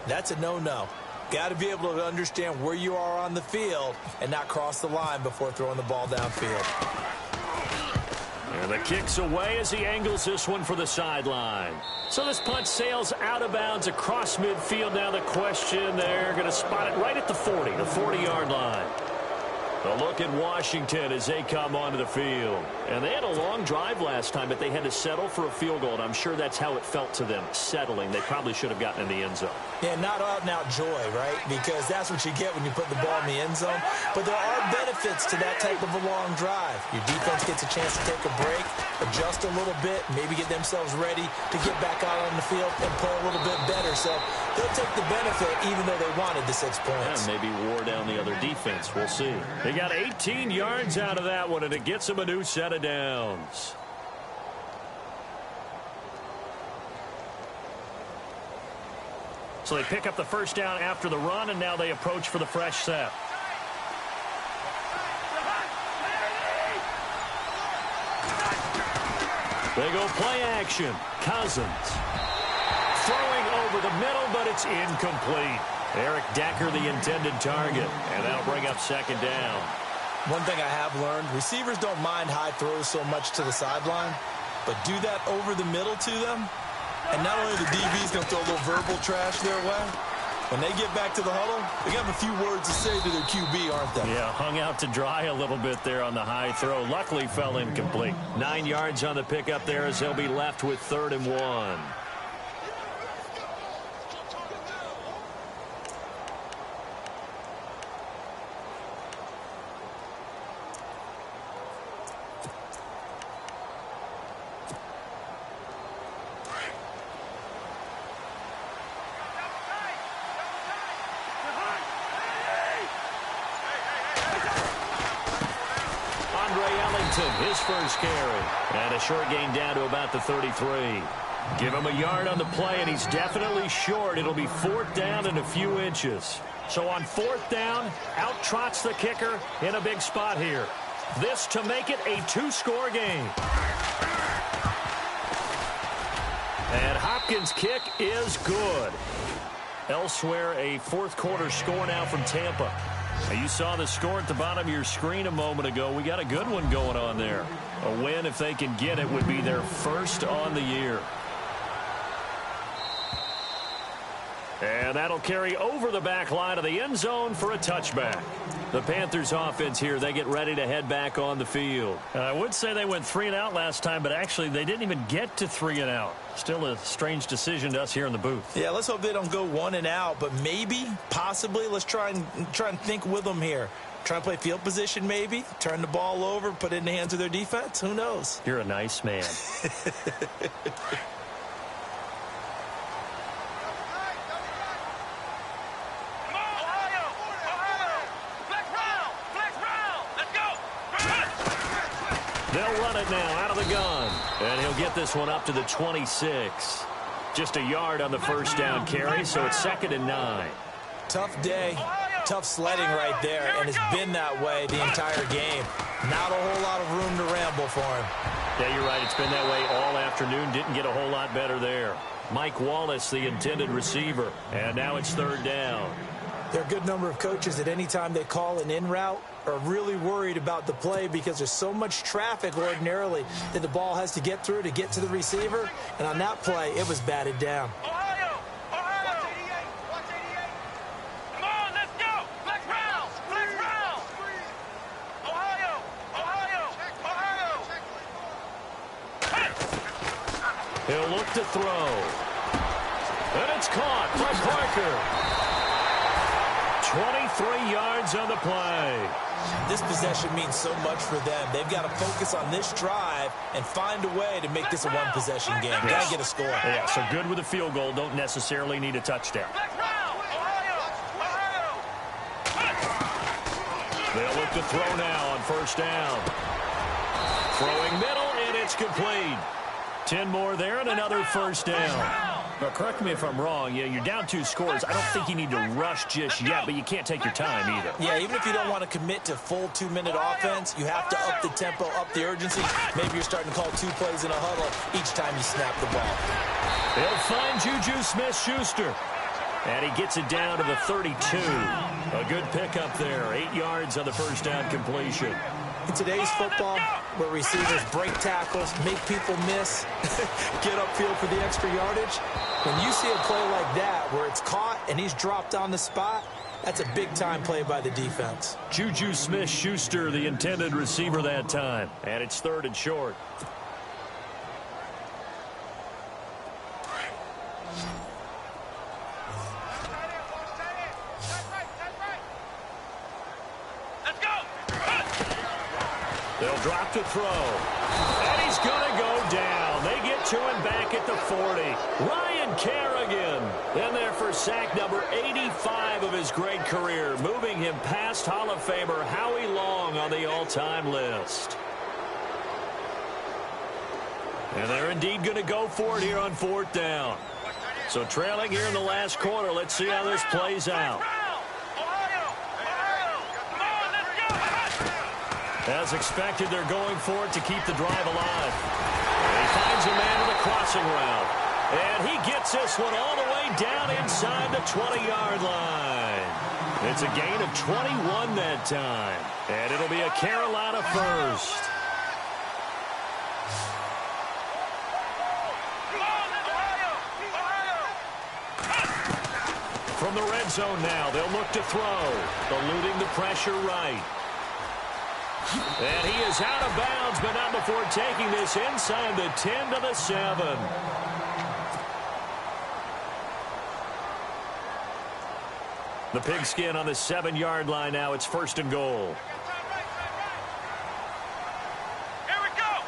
that's a no-no. Got to be able to understand where you are on the field and not cross the line before throwing the ball downfield. And the kick's away as he angles this one for the sideline. So this punt sails out of bounds across midfield. Now the question, they're going to spot it right at the 40, the 40-yard line. A look at Washington as they come onto the field. And they had a long drive last time, but they had to settle for a field goal, and I'm sure that's how it felt to them, settling. They probably should have gotten in the end zone. Yeah, not out-and-out joy, right? Because that's what you get when you put the ball in the end zone. But there are benefits to that type of a long drive. Your defense gets a chance to take a break, adjust a little bit, maybe get themselves ready to get back out on the field and play a little bit better. So they'll take the benefit even though they wanted the 6 points. Yeah, maybe wore down the other defense. We'll see. They got 18 yards out of that one, and it gets them a new set of downs. So they pick up the 1st down after the run, and now they approach for the fresh set. They go play action. Cousins. Throwing over the middle, but it's incomplete. Eric Decker, the intended target, and that'll bring up 2nd down. One thing I have learned, receivers don't mind high throws so much to the sideline, but do that over the middle to them, and not only the DB's going to throw a little verbal trash their way, when they get back to the huddle, they have a few words to say to their QB, aren't they? Yeah, hung out to dry a little bit there on the high throw. Luckily fell incomplete. 9 yards on the pickup there as they'll be left with 3rd and 1. His first carry. And a short gain down to about the 33. Give him a yard on the play, and he's definitely short. It'll be 4th down and a few inches. So on 4th down, out trots the kicker in a big spot here. This to make it a 2-score game. And Hopkins' kick is good. Elsewhere, a 4th quarter score now from Tampa. Now, you saw the score at the bottom of your screen a moment ago. We got a good one going on there. A win, if they can get it, would be their 1st on the year. And that'll carry over the back line of the end zone for a touchback. The Panthers offense here, they get ready to head back on the field. I would say they went 3 and out last time, but actually they didn't even get to 3 and out. Still a strange decision to us here in the booth. Yeah, let's hope they don't go 1 and out, but maybe, possibly, let's try and think with them here. Trying to play field position maybe, turn the ball over, put it in the hands of their defense. Who knows? You're a nice man. They'll run it now out of the gun. And he'll get this one up to the 26. Just a yard on the first down carry, so it's 2nd and 9. Tough day, tough sledding right there, and it's been that way the entire game. Not a whole lot of room to ramble for him. Yeah, you're right. It's been that way all afternoon. Didn't get a whole lot better there. Mike Wallace, the intended receiver, and now it's 3rd down. There are a good number of coaches at any time they call an in route are really worried about the play because there's so much traffic ordinarily that the ball has to get through to get to the receiver. And on that play, it was batted down. He'll look to throw. And it's caught by Parker. 23 yards on the play. This possession means so much for them. They've got to focus on this drive and find a way to make this a one-possession game. Yes. Got to get a score. Yeah, so good with a field goal. Don't necessarily need a touchdown. They'll look to throw now on 1st down. Throwing middle, and it's complete. 10 more there and another 1st down. Now, correct me if I'm wrong. Yeah, you're down 2 scores. I don't think you need to rush just yet, but you can't take your time either. Yeah, even if you don't want to commit to full 2-minute offense, you have to up the tempo, up the urgency. Maybe you're starting to call 2 plays in a huddle each time you snap the ball. They'll find Juju Smith-Schuster. And he gets it down to the 32. A good pickup there. 8 yards on the 1st down completion. In today's football, where receivers break tackles, make people miss, get upfield for the extra yardage, when you see a play like that where it's caught and he's dropped on the spot, that's a big-time play by the defense. Juju Smith-Schuster, the intended receiver that time. And it's 3rd and short. They'll drop to throw. And he's going to go down. They get to him back at the 40. Ryan Kerrigan in there for sack number 85 of his great career, moving him past Hall of Famer Howie Long on the all-time list. And they're indeed going to go for it here on 4th down. So trailing here in the last quarter. Let's see how this plays out. As expected, they're going for it to keep the drive alive. And he finds a man with a crossing route. And he gets this one all the way down inside the 20-yard line. It's a gain of 21 that time. And it'll be a Carolina first. From the red zone now, they'll look to throw. Eluding the pressure right. And he is out of bounds, but not before taking this inside the 10 to the 7. The pigskin on the 7-yard line now. It's 1st and goal. Here we go.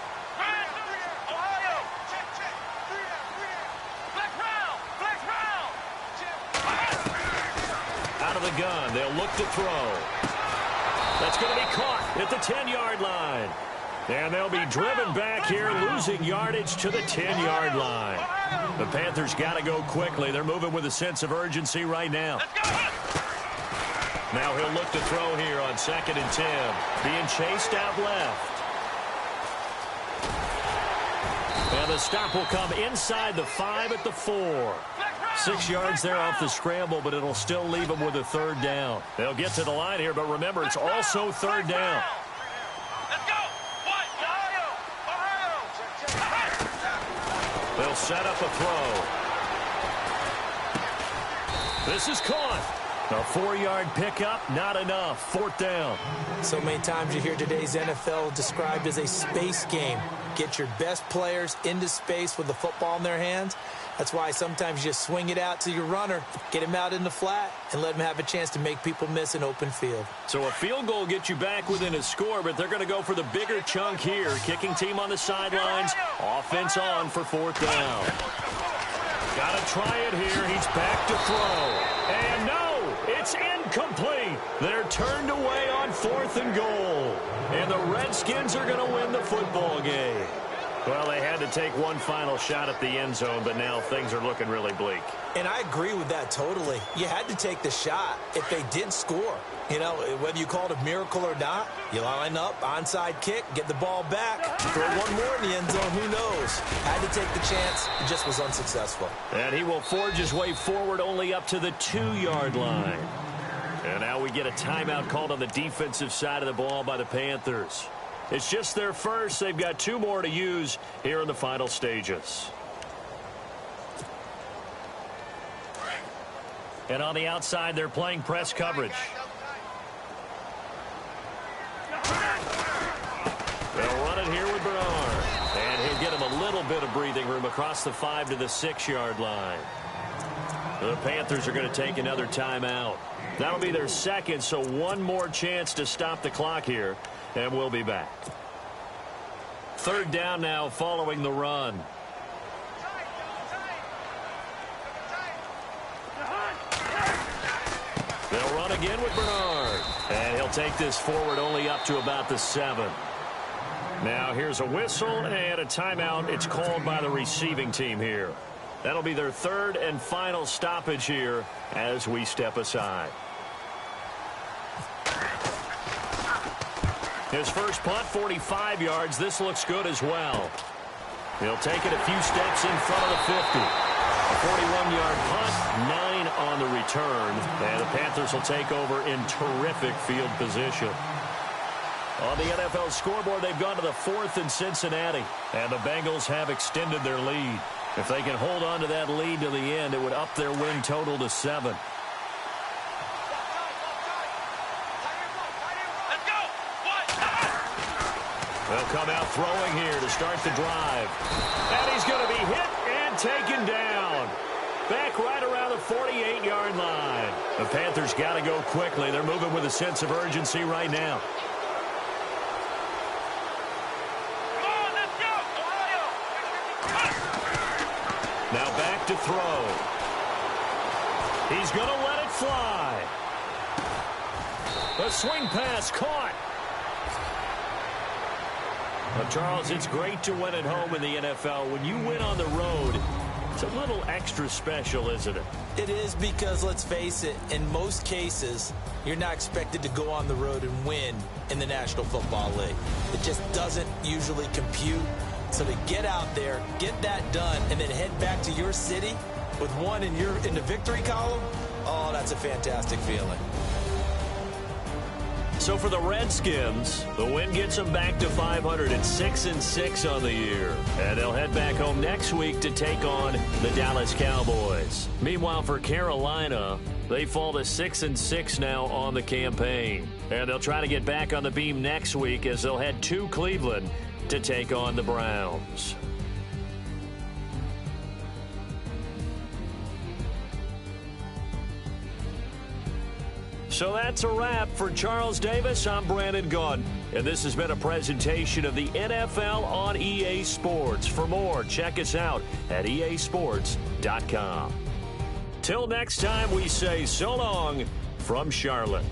Ohio. Flex round. Out of the gun. They'll look to throw. That's going to be caught at the 10-yard line. And they'll be driven back here, losing yardage to the 10-yard line. The Panthers got to go quickly. They're moving with a sense of urgency right now. Now he'll look to throw here on 2nd and 10. Being chased out left. And the stop will come inside the 5 at the 4. 6 yards there off the scramble, but it'll still leave them with a 3rd down. They'll get to the line here, but remember, it's also 3rd down. Let's go. They'll set up a throw. This is caught. A 4-yard pickup, not enough. 4th down. So many times you hear today's NFL described as a space game. Get your best players into space with the football in their hands. That's why sometimes you just swing it out to your runner, get him out in the flat, and let him have a chance to make people miss an open field. So a field goal gets you back within a score, but they're going to go for the bigger chunk here. Kicking team on the sidelines. Offense on for 4th down. Got to try it here. He's back to throw. And no, it's incomplete. They're turned away on 4th and goal. And the Redskins are going to win the football game. Well, they had to take one final shot at the end zone, but now things are looking really bleak. And I agree with that totally. You had to take the shot if they did score. You know, whether you call it a miracle or not, you line up, onside kick, get the ball back, throw one more in the end zone, who knows? Had to take the chance, it just was unsuccessful. And he will forge his way forward only up to the 2-yard line. And now we get a timeout called on the defensive side of the ball by the Panthers. It's just their first. They've got 2 more to use here in the final stages. And on the outside, they're playing press coverage. They'll run it here with Bernard. And he'll get him a little bit of breathing room across the 5 to the 6-yard line. The Panthers are going to take another timeout. That'll be their second, so one more chance to stop the clock here. And we'll be back. 3rd down now following the run. They'll run again with Bernard. And he'll take this forward only up to about the 7. Now here's a whistle and a timeout. It's called by the receiving team here. That'll be their 3rd and final stoppage here as we step aside. His first punt, 45 yards. This looks good as well. He'll take it a few steps in front of the 50. A 41-yard punt, 9 on the return. And the Panthers will take over in terrific field position. On the NFL scoreboard, they've gone to the 4th in Cincinnati. And the Bengals have extended their lead. If they can hold on to that lead to the end, it would up their win total to 7. They'll come out throwing here to start the drive. And he's going to be hit and taken down. Back right around the 48-yard line. The Panthers got to go quickly. They're moving with a sense of urgency right now. Come on, let's go! Now back to throw. He's going to let it fly. The swing pass caught. Well, Charles, it's great to win at home in the NFL. When you win on the road, it's a little extra special, isn't it? It is because, let's face it, in most cases, you're not expected to go on the road and win in the National Football League. It just doesn't usually compute. So to get out there, get that done, and then head back to your city with one in the victory column, oh, that's a fantastic feeling. So for the Redskins, the win gets them back to 500 and 6-6 on the year. And they'll head back home next week to take on the Dallas Cowboys. Meanwhile, for Carolina, they fall to 6-6 now on the campaign. And they'll try to get back on the beam next week as they'll head to Cleveland to take on the Browns. So that's a wrap. For Charles Davis, I'm Brandon Gunn. And this has been a presentation of the NFL on EA Sports. For more, check us out at easports.com. Till next time, we say so long from Charlotte.